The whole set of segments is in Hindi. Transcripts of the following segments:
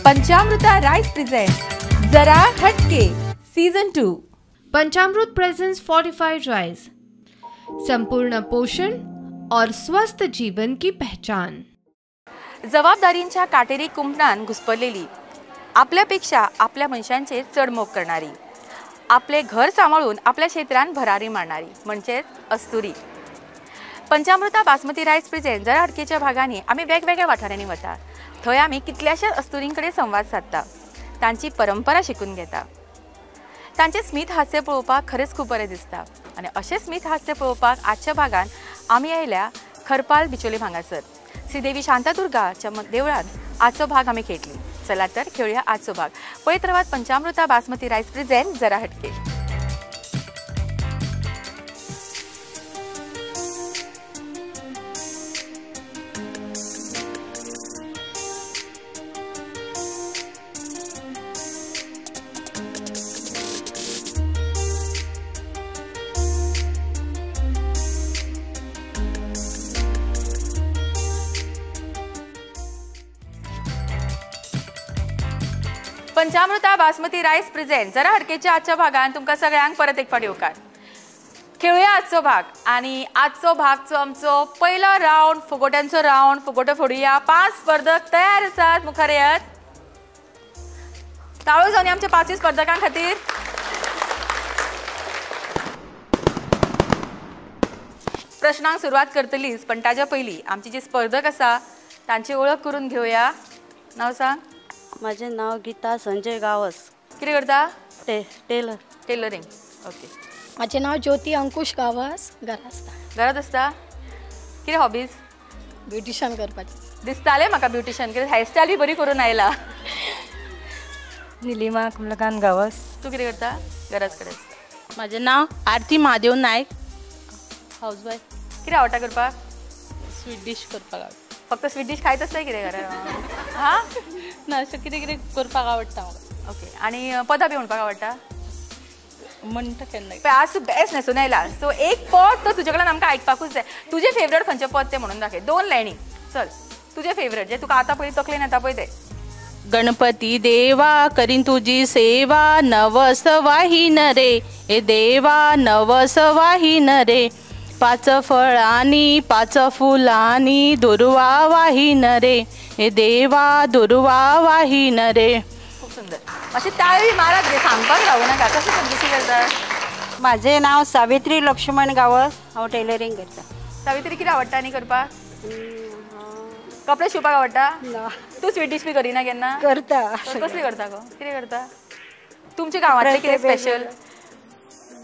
पंचामृता राइस प्रेजेंट जरा हटके सीजन 2। पंचामृत प्रेजेंट्स फोर्टिफाइड राइस, संपूर्ण पोषण और स्वस्थ जीवन की पहचान। जबाबदारींच्या काटेरी कुंपणान घुसपलेली, आपल्यापेक्षा आपल्या मनशांचेर चढमोग करणारी, आपले घर सांभाळून आपल्या क्षेत्रांत भरारी मारणारी म्हणजेच अस्तुरी। पंचामृता बासमती राइस प्रेजेंट जरा हटकेच्या भागांनी आम्ही वेगवेगळ्या वाठारांनी वता, थंय आम्ही कितल्याशाच अस्तुरींकडे संवाद साधता, तांची परंपरा शिकून घेता। तांचे स्मित हास्य पळोवपाक खरेंच खूब बरें दिसता आनी अशें स्मित हास्य पळोवपाक आजच्या भागान आमी आयल्या खरपाल बिचोली हांगासर श्रीदेवी शांतादुर्गाच्या देवळान आजचो भाग आमी खेळटली। चला तर खेळुया आजचो भाग। पळयत रावात पंचामृता बासमती राइस प्रेजेंट जरा हटके। पंचामृता बासमती राइस प्रेजेंट जरा हटकेच्या आजच्या भागान तुमकां सगळ्यांक परत एक फावटी येवकार। खेळुया आजचो भाग आणि आजचो भागचो आमचो पहिलो राउंड फुगोट्यांचो राउंड। फुगोटो फोडुया। 5 स्पर्धक तयार आसात, मुखार येयात। ताळयो जावन आमच्या 5 स्पर्धकां खातीर। प्रश्नांक सुरवात करतलीच, पण ताच्या पयलीं आमची जी स्पर्धक आसा तांची ओळख करून घेवया। नाव सांग। माझे नाव गीता संजय गावस। कितें करता? टेलर। टेलरिंग। ओके। माझे नाव ज्योती अंकुश गावस। घरात आसता। कितें हॉबीज? ब्युटिशन करपाचें दिसतालें म्हाका ब्युटिशन, कितें हेअरस्टायल बी बरी करून आयला। निलिमा कमलाकांत गावस। तू कितें करता? घराच कडेन आसता। माझे नाव आरती महादेव नायक, हाऊसवाईफ। कितें आवडटा करपाक? स्वीट डिश करपाक आवडटा। फक्त स्वीट डिश खायत आसता कितें घरान? हां ना, अशें कितें कितें करपाक आवडटा म्हाका। ओके। आनी पदां बी म्हणपाक आवडटा? म्हणटा केन्ना। पण आज तू बेस्ट न्हेसून आयला, सो एक पद तर तुजे कडल्यान आमकां आयकपाकूच जाय। तुजें फेवरेट खंयचें पद तें म्हणून दाखय। 2 लायनी। चल, तुजें फेवरेट जे तुका आतां पयलीं तकलेन येता पळय तें। गणपती देवा करीन तुझी सेवा, नवस वाहीन रे ए देवा, नवस वाहीन रे। 5 फळांनी 5 फुलांनी दुर्वा वाहीन रे ए देवा, दुर्वा वाहीन रे। खूप सुंदर। मातशी ताळी मारत रे, सांगपाक रावू नाका। कशी पद्धती करता? माझे नाव सावित्री लक्ष्मण गावस, हांव टेलरिंग करता। सावित्री कितें आवडटा आनी करपाक? कपडे शिवपाक आवडटा? तू स्वीट डिश बी करिना केन्ना? करता। कसली करता गो? कितें करता? तुमच्या गांवांतले कितें स्पेशल?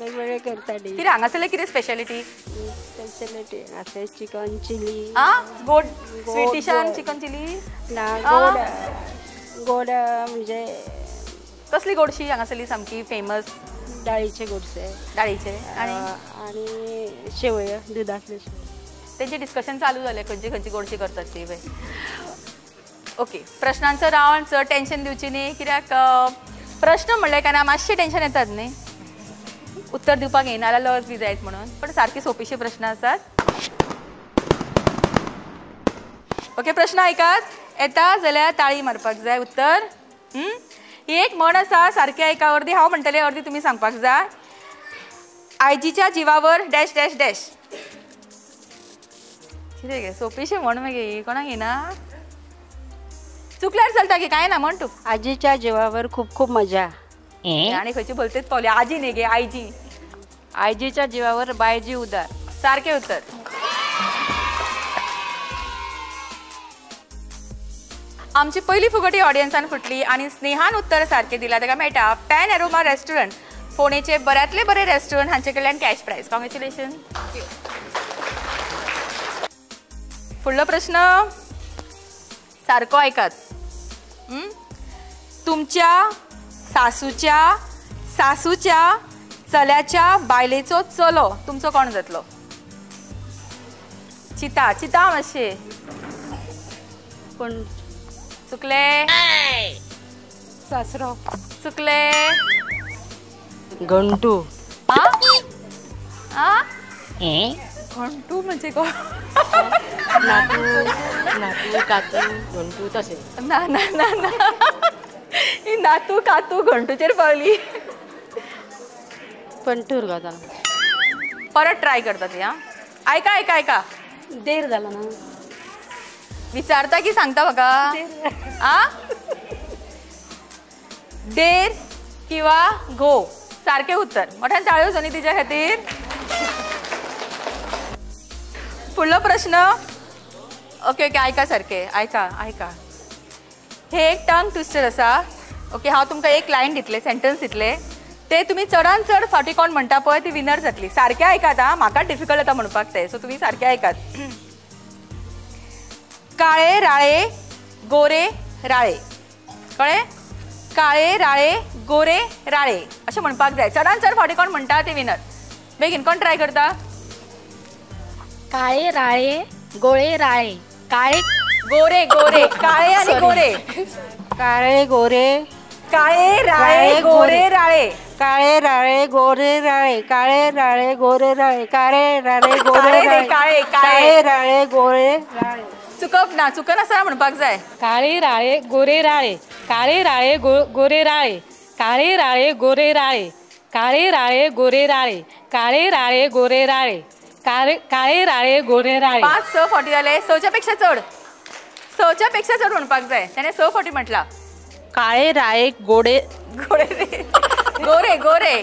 वेगवेगळे करता। कितें हांगासरले कितें स्पेशालिटी? स्पेशलिटी आसे चिकन चिली। गोड स्वीट डिशान चिकन चिली ना, गोड गोड म्हणजे कसली गोडशी हांगासरली सामकी फेमस? डाळीचे गोडसे। डाळीचे आणि शेवयो, दुधातले शेवयो। तेंचे डिस्कशन चालू जालें खंयची खंयची गोडशी करतात ती पळय। ओके। प्रश्नांचो राउंड, चड टेन्शन दिवची न्ही, कित्याक प्रश्न म्हणले काय ना मातशें टेन्शन येतात न्ही, उत्तर दिवपाक येयना जाल्यार लज बी जायत म्हणून, पण सारकी सोपीशी प्रश्न आसात। ओके, प्रश्न आयकात। येता जाल्यार ताळी मारपाक जाय। उत्तर ही एक म्हण आसा, सारकी आयका। अर्दी हांव म्हणटलें, अर्दी तुमी सांगपाक जाय। आयजीच्या जिवावर डॅश डॅश डॅश। कितें गे सोपीशी म्हण मगे, कोणाक येना? चुकल्यार चलता की, काय ना म्हण तू। आजीच्या जीवावर खूप खूप मजा। आणि खंयची भलतेच पावली। आजी न्ही गे, आयजी। आयजीच्या जीवावर बायजी उदार। सारखे उत्तर। आमची पहिली फुगटी ऑडियन्सान फुटली आणि स्नेहान उत्तर सारखे दिला। ताका मेळटा पॅन एरोमा रेस्टॉरंट, फोणेचे बऱ्यातले बरे रेस्टॉरंट, हांचे कडल्यान कॅश प्राइज। कॉंग्रॅच्युलेशन। फुडलो प्रश्न सारको आयकात। तुमच्या सासूच्या सासूच्या चल्याच्या बायलेचो चलो तुमचो कोण जातलो? चिता चिता मातशे। कोण? चुकले। सासरो। चुकले। घंटू। घंटू म्हणजे कोण? नातू नातू काकू घंटू तसे ना ना ना ना ही नातू कातू घंटूचेर पावली. पंटूर गावता. परत ट्राय करता ती. हा ऐका ऐका ऐका. देर झाला ना. विचारता की सांगता बघा. आ देर किंवा घो सारखे उत्तर. मोठ्यान टाळ्यो सोनी तिच्या खातीर. पुढलो प्रश्न. ओके ओके ऐका सारखे ऐका ऐका. हे एक टंग ट्विस्टर आसा. ओके हांव तुमकां एक लायन दितले सेंटन्स दितले ते तुम्ही चडान चड फावटी कोण म्हणटा पळय ती विनर जातली. सारखे ऐकात. हा म्हाका डिफिकल्ट जाता म्हणपाक ते सो तुम्ही सारखे ऐकात. काळे राळे गोरे राळे. कळ्ळे. काळे राळे गोरे राळे अशें म्हणपाक जाय. चडान चड फावटी कोण म्हणटा ते विनर. बेगीन कोण ट्राय करता. काळे राळे गोळे राळे. काळे गोरे गोरे काळे आणि गोरे. काळे गोरे काळे राळे गोरे राळे. काळे राळे गोरे राळे. काळे राळे गोरे राळे. काळे राळे गोरे काळे राळे. काळे काळे राळे गोरे राळे. चुकप ना चुकन आसा म्हणपाक जाय. काळे राळे गोरे राळे. काळे राळे गोरे राळे. काळे राळे गोरे राळे. काळे राळे गोरे राळे. काळे राळे गोरे राळे. काळे राळे गोरे राळे. 5-6 फावटी जाले. 6च्या पेक्षा चड. 6च्या पेक्षा चड म्हणपाक जाय. त्याने 6 फावटी म्हटला. काळे राळे गोडे गोरे गोरे गोरे.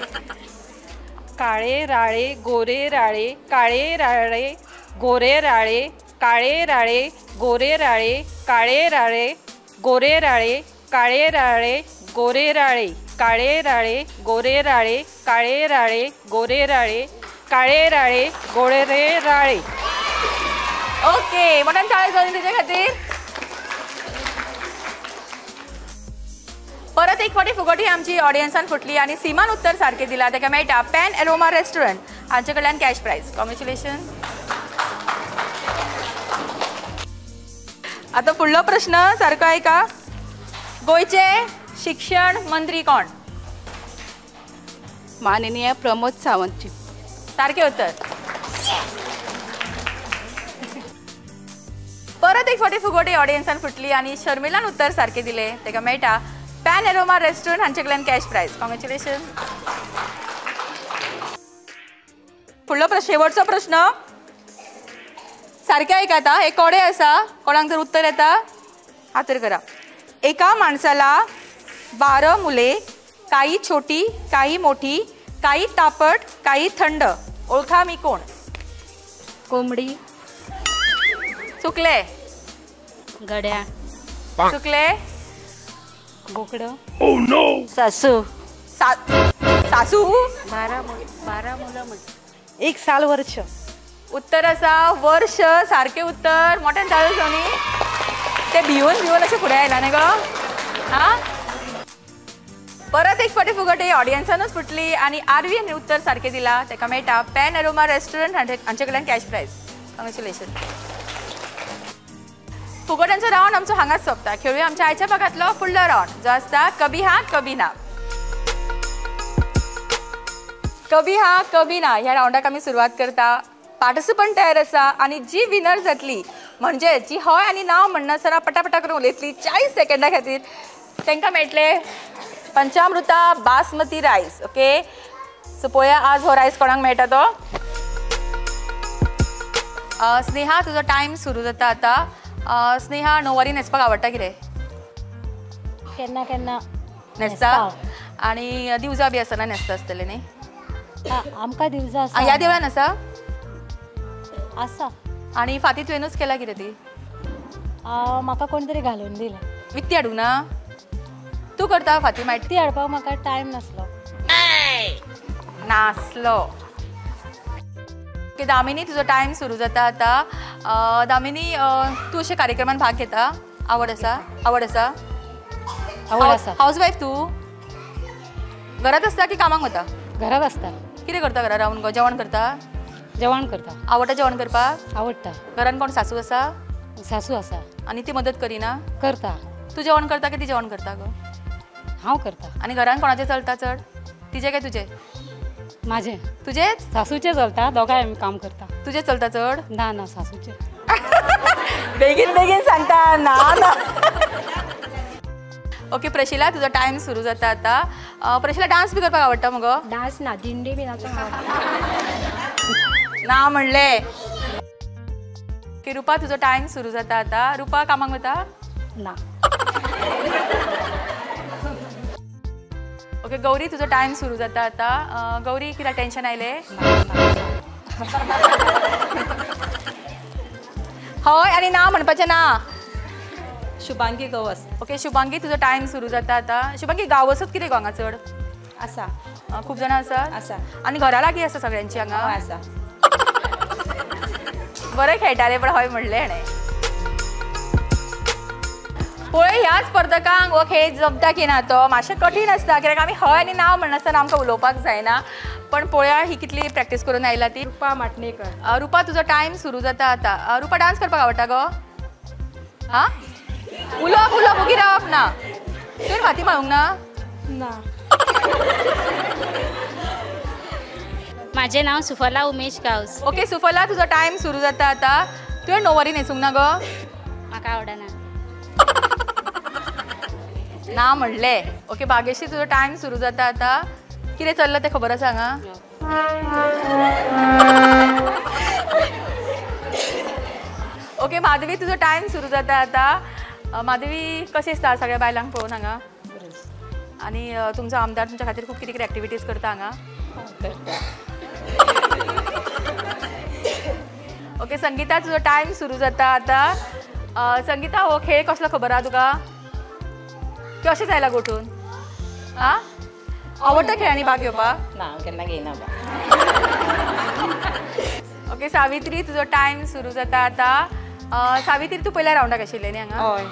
काळे राळे गोरे राळे. काळे राळे गोरे राळे. काळे राळे गोरे राळे. काळे राळे गोरे राळे. काळे राळे गोरे राळे. काळे राळे गोरे राळे. काळे राळे गोरे राळे. काळे राळे गोरे राळे. ओके मोठ्यान टाळ्यो जावन तुझ्या खातीर. परत एक फावटी फुगटी आमची ऑडियन्सान फुटली आणि सीमान उत्तर सारखे दिला. ताका मेळटा पॅन एरोमा रेस्टॉरंट हांचे कडल्यान कॅश प्राइज. कॉंग्रॅच्युलेशन. आता फुडलो प्रश्न सारको ऐका. गोयचे शिक्षण मंत्री कोण. माननीय प्रमोद सावंत. सारखे उत्तर. परत एक फावटी फुगटी ऑडियन्सान फुटली आणि शर्मिलान उत्तर सारखे दिले. ताका मेळटा पॅन एरोमा रेस्टॉरंट हांचे कडल्यान कॅश प्राइज. कॉंग्रॅच्युलेशन. फुडलो प्रश्न शेवटचो प्रश्न सारखे ऐकात. हे कोडे आसा. कोणाक जर उत्तर येता हातर करा. एका माणसाला 12 मुले. काही छोटी काही मोठी. काही तापट काही थंड. ओळखा मी कोण. कोंबडी. चुकले. गड्या. चुकले. बोकडं. सासू. सासू. 12 मुलं म्हणजे 1 साल वर्ष. उत्तर असा वर्ष. सारखे उत्तर. मोठ्यान टाळ्यो सोनी. ते भिवून असे पुढे आयला न्ही गो. हा परत एक फावटी फुगटी ऑडियन्सानूच फुटली आणि आरवीन उत्तर सारखे दिला. ताका मेळटा पॅन एरोमा रेस्टॉरंट हांचे कडल्यान कॅश प्राइज. कॉंग्रॅच्युलेशन. फुगट्यांचो रावंड आमचो हांगाच सोंपता. खेळूया आमच्या आयच्या भागांतलो फुडलो रावंड जो आसता कभी हा कभी ना. कभी हा कभी ना ह्या रावंडाक आमी सुरवात करता. पार्टिसिपंट तयार आसा आणि जी विनर जातली म्हणजे जी हय आणि नाव म्हणनासतना पटापटा करून उलयतली 40 सेकंदां खातीर तांकां मेळटले पंचामृता बासमती रायस. ओके सो पळोवया आज हो रायस कोणाक मेळटा तो. स्नेहा तुजो टायम सुरू जाता आतां. स्नेहा णववारी न्हेसपाक आवडटा कितें. केन्ना केन्ना न्हेसता. आणि दिवजा बी आसतना न्हेसता आसतले न्ही. आमकां दिवजा ह्या देवळान आसा. आसा. आणि फाती तुवेनूच केला कितें ती. म्हाका कोण तरी घालून दिलें. विकती हाडूंक ना. तूं करता फाती मायट. ती हाडपाक म्हाका टायम नासलो. नासलो. ओके दामिनी तुजो टायम सुरू जाता आतां. दामिनी तूं अशा कार्यक्रमान भाग घेता. आवड आसा. आवड आसा. आवड आसा. हाऊसवाईफ तूं. घरात आसता की कामाक वता. घरात आसता. कितें करता घरा रावन गो. जेवण करता. जेवण करता. आवडटा जेवण करपाक. आवडटा. घरान कोण सासू आसा. सासू आसा. आणि ती मदत करिना. करता. तूं जेवण करता की ती जेवण करता गो. हांव करता. आणि घरान कोणाचें चलता चड. तिचे काय तुझे. माझे. तुझेच. सासूचे चलता. दोगांय आमी काम करता. तुझे चलता चड. ना ना सासूचे. बेगीन बेगीन सांगता. ना ना ओके प्रशिला तुझो टाइम सुरू जाता आता. प्रशिला डान्स बी करपाक आवडटा मगो? डान्स ना दिंडी बी नाचोंक ना म्हणले. ओके रुपा तुझो टाइम सुरू जाता आता. रुपा कामाक वता? ना. ओके गौरी तुझो टाइम सुरू जाता आता. गौरी कित्याक टेन्शन आयले? हय आनी ना म्हणपाचें ना. शुभांगी गवस. ओके शुभांगी तुझो टाइम सुरू जाता आता. शुभांगी गांव वचत कितें गो हांगा चड? आसा. खूब जाणां आसात? आसा. आनी घरा लागीं आसा सगळ्यांची हांगा? आसा. बरें खेळटाले पण हय म्हणलें हेणें. पळय ह्या स्पर्धकांक हो खेळ जमता की ना तो मातशें कठीण आसता कित्याक आमी हय आनी ना म्हणनासतना आमकां उलोवपाक जायना. पण पळया ही कितली प्रॅक्टीस करून आयला ती. रुपा माटणेकर. रुपा तुजो टाइम सुरू जाता आता. रुपा डान्स करपाक आवडटा गो? हां उलोवप उलोवप उगी रावप ना. तुवें फाती मारूंक ना? ना. माझे नाव सुफला उमेश गावस. ओके सुफला तुजो टाइम सुरू जाता आता. तुवें नोवारी न्हेसूंक ना गो? म्हाका आवडना. ना म्हणले. ओके भाग्यश्री तुजो टाइम सुरू जाता आता. कितें चल्लां तें खबर आसा हांगा? ओके माधवी तुजो टाइम सुरू जाता आता. माधवी कशें दिसता सगळ्या बायलांक पळोवन हांगा? आनी तुमचो आमदार तुमच्या खातीर खूब कितें कितें एक्टिविटीज करता हांगा? ओके संगीता तुजो टाइम सुरू जाता आता. संगीता हो खेळ कसलो खबर आहा तुका? कशें जायला गोठून? आं आवडटा खेळांनी भाग घेवपाक? ना केन्ना घेयना. ओके सावित्री तुजो टाइम सुरू जाता आता. सावित्री तूं पयल्या रावंडाक आशिल्लें न्ही हांगा? हय.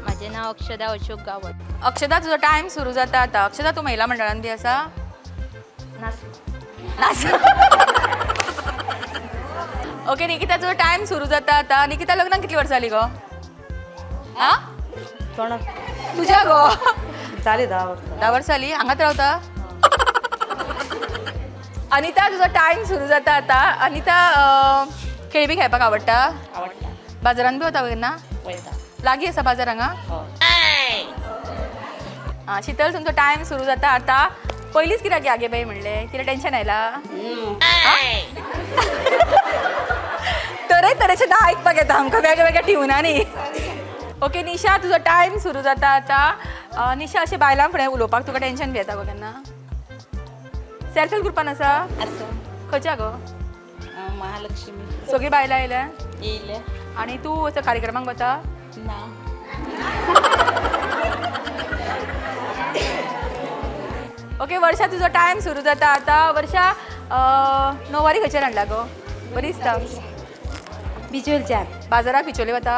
माझे नाव अक्षदा अशोक गावत. अक्षदा तुजो टाइम सुरू जाता आता. अक्षदा तूं महिला मंडळान बी आसा? नास. ओके निकिता तुजो टाइम सुरू जाता आता. निकिता लग्नाक कितली वर्सां जाली गो? आं कोण? तुज्या गो? जाली 10 वर्सां. 10 वर्सां जाली. हांगाच रावता? अनिता तुजो टाइम सुरू जाता आता. अनिता खेळ बी खेळपाक आवडटा? आवडटा. बाजारान बी वता केन्ना? वयता. लागीं आसा बाजार हांगा? हय. शीतल तुमचो टाइम सुरू जाता आता. पयलींच कित्याक आगे बाई म्हणलें? कितें टेन्शन आयला? तरेतरेचे ना आयकपाक येता आमकां वेगळ्या वेगळ्या ट्युनांनी. ओके निशा तुजो टाइम सुरू जाता आता. निशा अशें बायलां फुडें उलोवपाक तुका टेन्शन बी येता गो केन्ना? सेल्फ हेल्प ग्रुपान आसा? आसा. खंयच्या गो? महालक्ष्मी. सगळीं बायलां आयल्या? येयले. आनी तूं असो कार्यक्रमाक वता? ना. ओके वर्षा तुजो टाइम सुरू जाता आता. वर्षा नोवारी खंयचेर हाडला गो? बरी दिसता. बिजोलच्यान. बाजाराक बिचोले वता?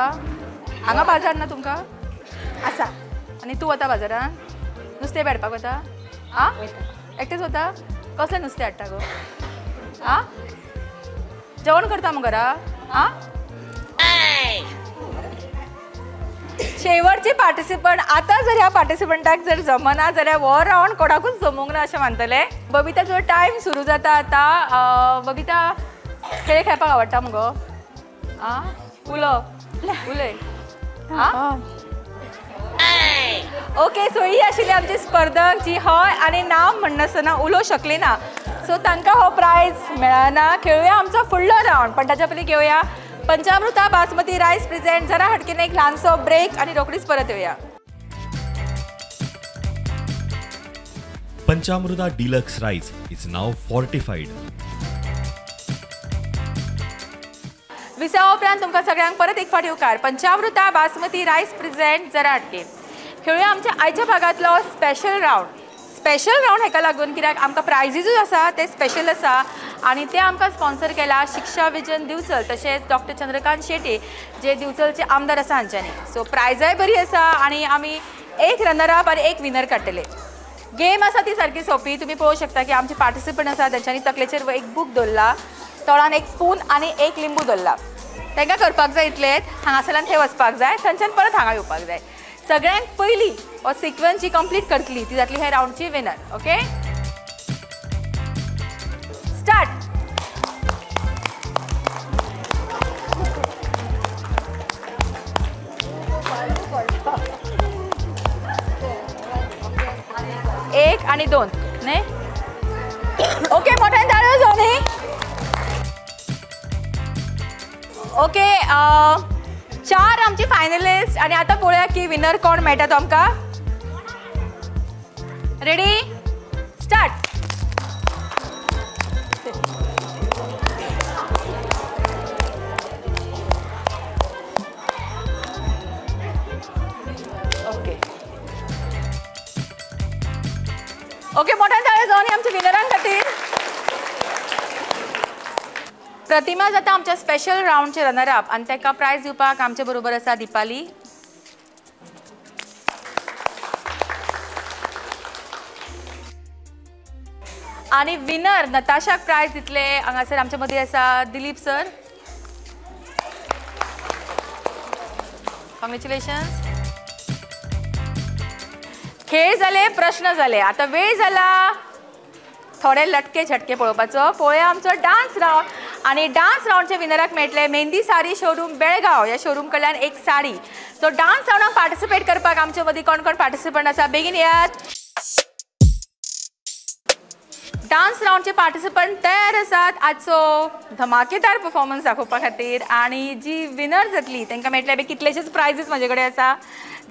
हांगा बाजार ना तुमकां? आसा. आनी तूं वता बाजारान? नुस्तें बेडपाक वता? आं एकटेच वता? कसलें नुस्तें हाडटा गो? आं जेवण करता मग घरा? आं शेवटचे पार्टिसिपंट. आता जर ह्या पार्टिसिपंटाक जर जमना जाल्यार हो रावंड कोणाकूच जमूंक ना अशें मानतले. बबिता जो टाइम सुरू जाता आता. बबिता खेळ खेळपाक आवडटा मगो? आं उलय. आं ओके सो ही आशिल्ली आमची स्पर्धक जी हय आनी ना म्हणनासतना उलोवं शकली ना. सो तांकां हो प्रायज मेळना. खेळुया आमचो फुडलो रावंड. पण ताच्या पयलीं घेवया पंचामृता बासमती रायस प्रेझेंट. जरा हटकेन एक ल्हानसो ब्रेक आनी रोकडीच परत येवया. Panchamruta Deluxe Rice is now fortified. विसा उपरांत तुमकां सगळ्यांक परत एक फावटी उकार. पंचामृता बासमती रायस प्रेझेंट जरा हटके. खेळुया आमच्या आयच्या भागांतलो स्पेशल रावंड. स्पेशल रावंड हेका लागून कित्याक आमकां प्रायजीसूय आसा ते स्पेशल आसा आनी ते आमकां स्पॉन्सर केला शिक्षा विजन दिवचल तशेंच डॉक्टर चंद्रकांत शेटे जे दिवचलचे आमदार आसा हांच्यांनी. सो प्रायजाय बरी आसा आनी आमी एक रनर अप आनी एक विनर काडटले. गेम आसा ती सारकी सोंपी. तुमी पळोवंक शकता की आमचे पार्टिसिपंट आसा तेंच्यांनी तकलेचेर एक बूक दवरला, तोळान एक स्पून आनी एक लिंबू दवरला. तांकां करपाक जाय इतलेंच. हांगासरल्यान थंय वचपाक जाय, थंयच्यान परत हांगा येवपाक जाय. सगळ्यांक पयली हो सिक्वेन्स जी कंप्लीट करतली ती जातली हे रावंडची विनर. Okay start. आणि 2 नाही. ओके, मोठ्याने टाळ्या जोनी. ओके, 4 आमची फायनलिस्ट आणि आता पळोवया की विनर कोण मेळटा तो आमकां. Ready, start. ओके, मोठ्या टाळ्या जावन आमच्या विनरां खातीर. प्रतिमा जाता आमच्या स्पेशल राउंडचे रनर अप आनी ताका प्रायज दिवपाक आमचे बरोबर आसा दिपाली. आणि विनर नताशाक प्रायज दितले हांगासर आमच्या मदीं आसा दिलीप सर. कॉंग्रॅच्युलेशन्स. खेळ जाले, प्रश्न जाले, आता वेळ जाला थोडे लटके झटके पळोवपाचो. पळोवया आमचो डान्स राउंड. आणि डान्स राउंडच्या विनराक मेळटले मेहंदी साडी शोरूम बेळगांव ह्या शोरूम कडल्यान एक साडी. सो डान्स राउंडाक पार्टिसिपेट करपाक आमचे मदीं कोण कोण पार्टिसिपंट आसा बेगीन येयात. डान्स राउंडचे पार्टिसिपंट तयार आसात आजचो धमाकेदार परफॉर्मन्स दाखोवपा खातीर. आणि जी विनर जातली तांकां मेळटले कितलेशेच प्रायजीस म्हाजे कडेन आसा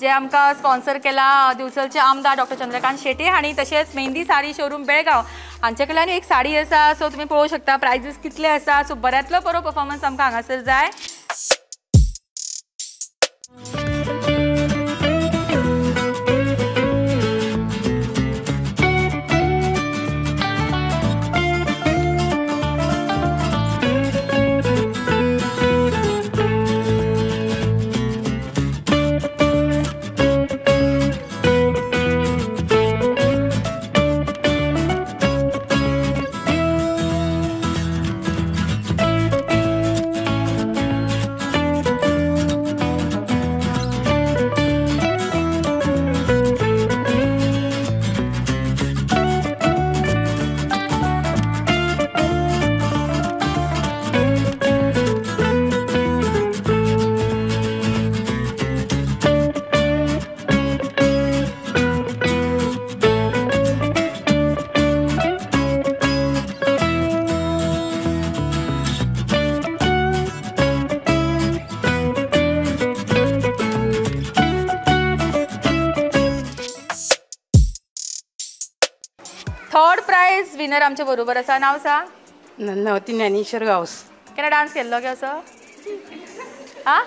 जे आमकां स्पॉन्सर केला दिवचलचे आमदार डॉक्टर चंद्रकांत शेटे हांणी. तशेंच मेहंदी साडी शोरूम बेळगांव हांचे कडल्यान एक साडी आसा. सो तुमी पळोवंक शकता प्रायजीस कितले आसा. सो बऱ्यांतलो बरो परफॉर्मन्स आमकां हांगासर जाय. थर्ड प्राइज विनर आमच्या बरोबर आसा. नाव सांग. नन्नावती ज्ञानेश्वर गावस. केन्ना डान्स केल्लो गे असो? हां,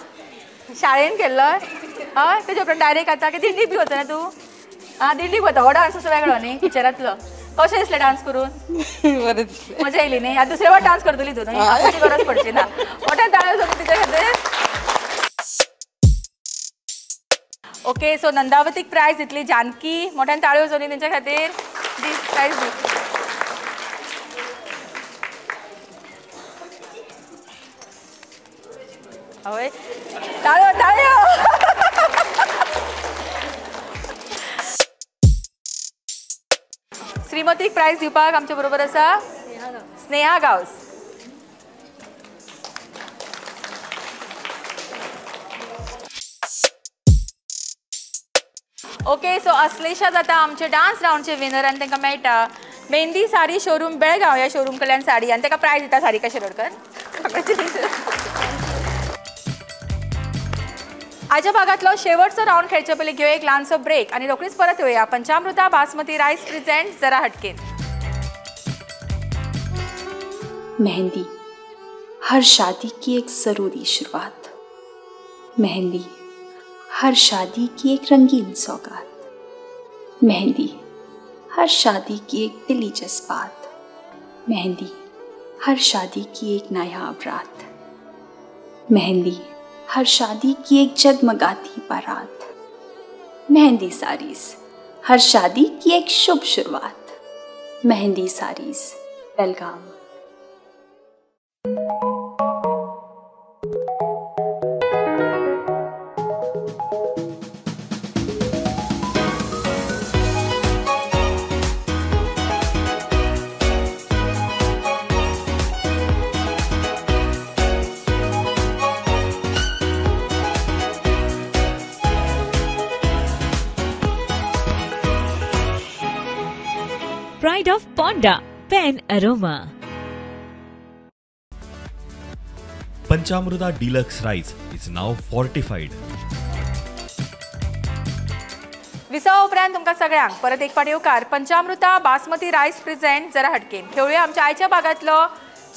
शाळेन केल्लोय? हय, तेजे उपरांत डायरेक्ट आतां की दिंडीक बी वता ना तूं? हां, दिंडीक वता. हो डान्स असो वेगळो न्ही पिक्चरांतलो. कशें दिसलें डान्स करून? बरें दिसलें. मजा येयली न्ही? आतां दुसरे फावट डान्स करतली तूं न्ही? आताची गरज पडची ना. मोठ्या ताळ्यो जाता तुजे खातीर. ओके, सो नंदावतीक प्रायज दितली जानकी. मोठ्यान ताळ्यो जावनी तेंच्या खातीर. प्रायज दी. हय, ताळ्यो ताळ्यो. श्रीमतीक प्रायज दिवपाक आमच्या बरोबर आसा स्नेहा गावस. ओके, सो अश्लेषा जाता आमचे डान्स राउंडचे विनर आनी तांकां मेळटा मेहंदी साडी शोरूम बेळगांव ह्या शोरूम कडल्यान साडी आनी ताका प्रायज दिता सारिका शिरोडकर. आजच्या भागातलो शेवटचो राउंड खेळचे पयलीं घेवया एक ल्हानसो ब्रेक आनी रोखडीच परत येवया पंचामृता बासमती रायस प्रेजेंट जरा हटकेन. मेहंदी हर शादी की एक ज़रूरी शुरुआत. मेहंदी हर शादी की एक रंगीन सौगात. मेहंदी हर शादी की एक दिली जज्बात. मेहंदी हर शादी की एक नायाब रात. मेहंदी हर शादी की एक जगमगाती बारात. मेहंदी सारीज हर शादी की एक शुभ शुरुआत. मेहंदी सारीज बेलगाम. Honda Pen Aroma. Panchamruta Deluxe Rice is now fortified. विसा उपरांत तुमकां सगळ्यांक परत एक फावटी येवकार पंचामृता बासमती रायस प्रेझेंट जरा हटकेन खेळूया आमच्या आयच्या भागातलो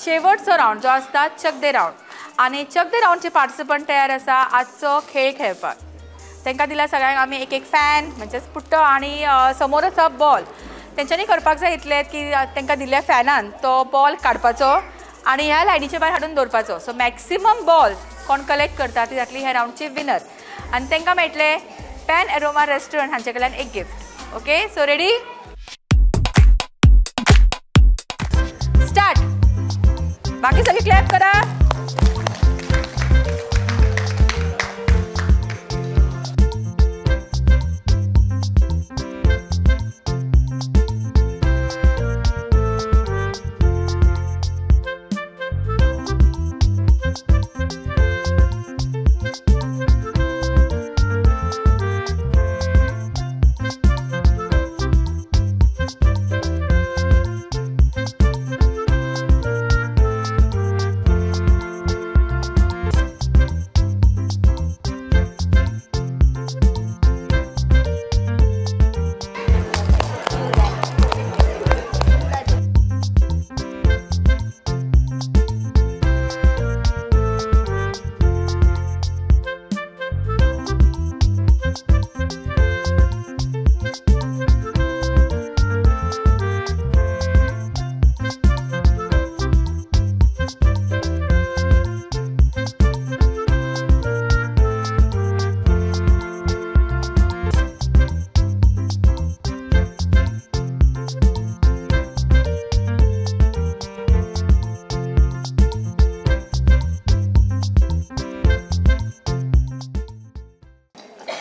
शेवटचो रावंड जो आसता चक दे रावंड आनी चक दे रावंडचे पार्टिसिपंट तयार आसा आजचो खेळ खेळपाक तांकां दिला सगळ्यांक आमी एक एक फॅन म्हणजेच पुट्टो आनी समोर आसा बॉल तेंच्यांनी करपाक जाय इतलें की तांकां दिल्ल्या फॅनान तो बॉल काडपाचो आनी ह्या लायनीचे भायर हाडून दवरपाचो सो मॅक्सिमम बॉल कोण कलेक्ट करता ती जातली ह्या रावंडची विनर आनी तांकां मेळटले पॅन एरोमा रेस्टॉरंट हांचे कडल्यान एक gift okay so ready start बाकी सगळी क्लॅप करा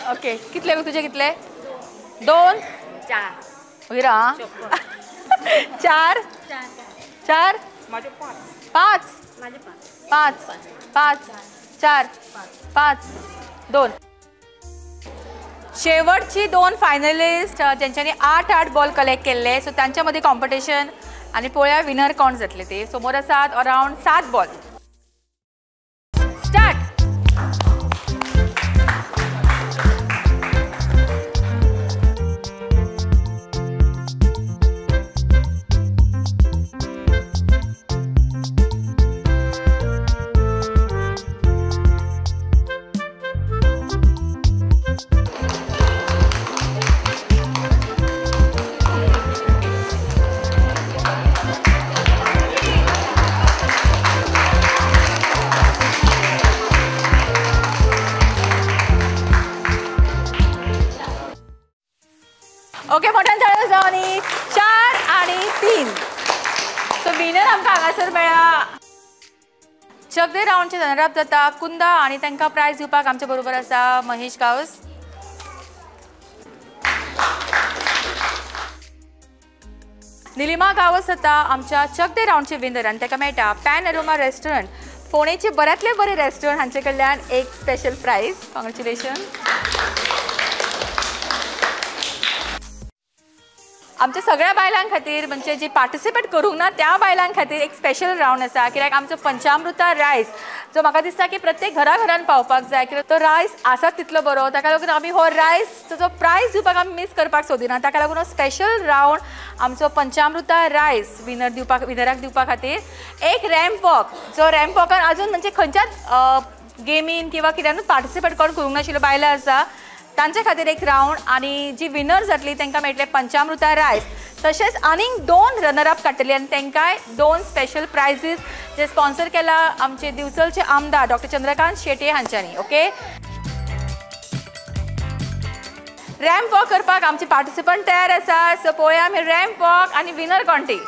ओके कितले तुझे कितले 2 4 विरा 4 4 5 5 5 4 5 2 शेवटची 2 फायनलिस्ट ज्यांच्यानी 8 बॉल कलेक्ट केले सो त्यांच्या मध्ये कॉम्पिटिशन आणि पळया विनर कोण जातले ते समोर आसात अराउंड 7 बॉल स्टार्ट ओके मोठ्यान झालं जावनी 4 आणि 3 सो विनर आमकां हांगासर मेळ्ळा चक दे रावंडचे रनर अप जाता कुंदा आणि तांकां प्राइज दिवपाक आमचे बरोबर आसा महेश गावस निलिमा गावस जाता आमच्या चक दे रावंडचे विनर आनी ताका मेळटा पॅन एरोमा रेस्टॉरंट फोणेचे बऱ्यांतले बरे रेस्टॉरंट हांचे कडल्यान एक स्पेशल प्राइज कॉंग्रॅच्युलेशन आमच्या सगळ्या बायलां खातीर म्हणजे जी पार्टिसिपेट करूंक ना त्या बायलां खातीर एक स्पेशल रावंड आसा कित्याक आमचो पंचामृता रायस जो म्हाका दिसता की प्रत्येक घरान पावपाक जाय कित्याक तो रायस आसा तितलो बरो ताका लागून आमी हो रायस जो प्रायज दिवपाक आमी मिस करपाक सोदिना ताका लागून हो स्पेशल रावंड आमचो पंचामृता रायस विनराक दिवपा खातीर एक रॅम्प वॉक जो रॅम्प वॉकान अजून म्हणजे खंयच्याच गेमीन किंवा कित्यानूच पार्टिसिपेट कोण करूंक नाशिल्लो बायलां आसा तांचे खातीर एक रावंड आणि जी विनर जातली तांकां मेळटले पंचामृता रायस तशेंच आनीक 2 रनर अप काडटली आनी तांकांय 2 स्पेशल प्रायजीस जे स्पॉन्सर केला आमचे दिवचलचे आमदार डॉक्टर चंद्रकांत शेटये हांच्यांनी ओके रॅम्प वॉक करपाक आमचे पार्टिसिपंट तयार आसा सो पळोवया आमी रॅम्प वॉक आनी विनर कोण ती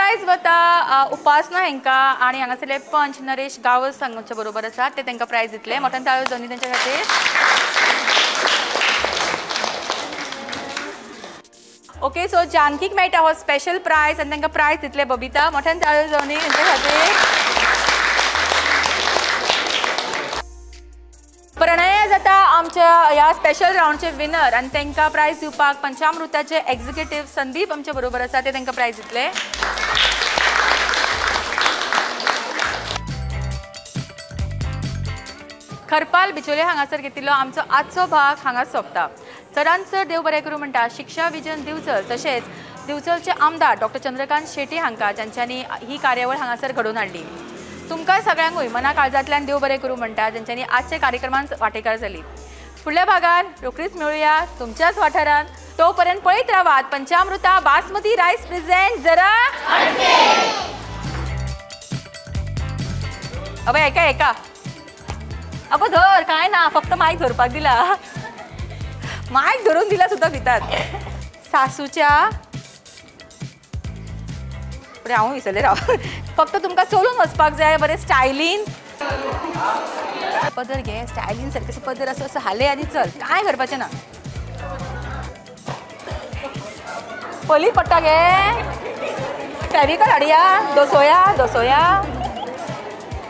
प्राइज वता उपासना हेंका आणि हांगासरले पंच नरेश गावस हांच्या बरोबर आसात ते तांकां प्राइज दितले मोठ्यान ताळयो जावनी तांच्या खातीर. ओके सो जानकीक मेळटा हो स्पेशल प्राइज आनी तांकां प्राइज दितले बबिता मोठ्यान ताळयो जावनी तांच्या खातीर. प्रणय जाता आमच्या ह्या स्पेशल राउंडचे विनर आणि तांकां प्राइज दिवपाक पंचामृताचे एक्झिक्युटिव्ह संदीप आमच्या बरोबर आसा ते तांकां प्राइज दितले. खरपाल बिचोले हांगासर घेतिल्लो आमचो आजचो भाग हांगाच सोंपता. चडांत चड देव बरें करूं म्हणटा शिक्षा विजन दिवचल तशेंच दिवचलचे आमदार डॉक्टर चंद्रकांत शेट्टी हांकां ज्यांच्यांनी ही कार्यावळ हांगासर घडोवन हाडली. तुमकां सगळ्यांकूय मना काळजांतल्यान देव बरें करूं म्हणटा ज्यांच्यांनी आजच्या कार्यक्रमांत वांटेकार जाली. फुडल्या भागात रोखडीच मेळुया तुमच्याच वाठारांत. तो पर्यंत पळयत रावात पंचामृता बासमती रायस प्रेझेंट जरा अबे एका अगो धर काय ना फक्त मायक धरपाक दिला. मायक धरून दिला सुद्धा भितात. सासूच्या हांव विसरले राव. फक्त तुमकां चलून वचपाक जाय बरें स्टायलीन. पदर घे स्टायलीन सारकें पदर असो असो हाले आनी चल काय करपाचें ना. पयलीं पडटा गे फॅविकॉल हाडया दोसोया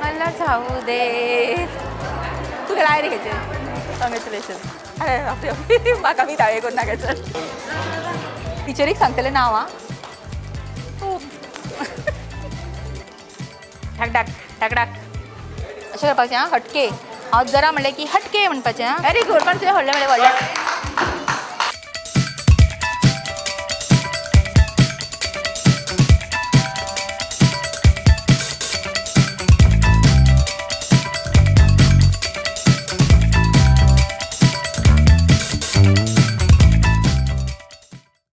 मला जाऊ दे. तुका लाय रे घेचे कॉंग्रॅच्युलेशन. अरे म्हाका मी ताळे करून नाकायचं. टिचरीक सांगतलें नांव आं ढाक ढाक अशें करपाचें आं. हटके हांव जरा म्हणलें की हटके म्हणपाचें आं. व्हेरी गूड पण तुवें व्हडलें व्हडलें